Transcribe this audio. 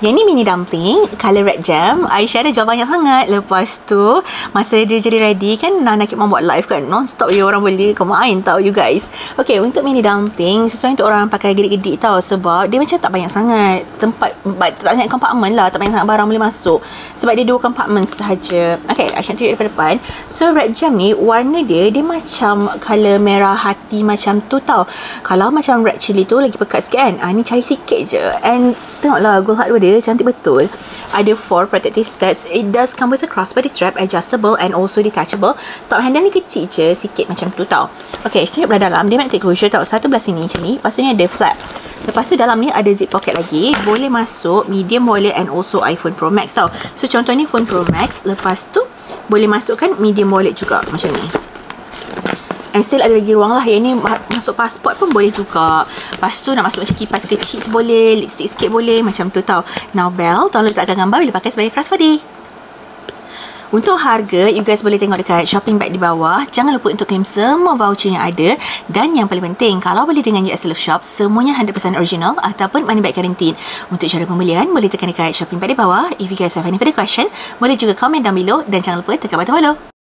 Yang ni mini dumpling, colour red jam. Aisyah ada jual banyak sangat. Lepas tu, masa dia jadi ready kan, Nana keep on buat live kan, non-stop je orang beli. Kau main tau you guys. Okay, untuk mini dumpling, sesuai untuk orang pakai gedik-gedik tau. Sebab dia macam tak banyak sangat tempat, tak banyak kompartmen lah. Tak banyak sangat barang boleh masuk. Sebab dia 2 kompartmen sahaja. Okay, Aisyah tunjuk daripada depan. So, red jam ni, warna dia macam colour merah hati macam tu tau. Kalau macam red chili tu, lagi pekat sikit kan. Ni cari sikit je. And tengoklah gold hardware dia cantik betul. Ada 4 protective studs. It does come with a crossbody strap, adjustable and also detachable. Top handle ni kecil je sikit macam tu tau. Okay, tunjuk belah dalam. Dia magnetic closure tau. Satu belah sini macam ni. Lepas tu ni ada flap. Lepas tu dalam ni ada zip pocket lagi. Boleh masuk medium wallet and also iPhone Pro Max tau. So contoh ni phone Pro Max. Lepas tu boleh masukkan medium wallet juga macam ni. And still ada lagi ruang lah. Yang ni masuk pasport pun boleh juga. Lepas tu nak masuk macam kipas kecil tu boleh. Lipstick sikit boleh. Macam tu tau. Now bell, tolong letakkan gambar bila pakai sebagai crossbody. Untuk harga, you guys boleh tengok dekat shopping bag di bawah. Jangan lupa untuk claim semua voucher yang ada. Dan yang paling penting, kalau beli dengan US Love Shop, semuanya 100% original ataupun money back guaranteed. Untuk cara pembelian, boleh tekan dekat shopping bag di bawah. If you guys have any further question, boleh juga komen down below. Dan jangan lupa tekan button follow.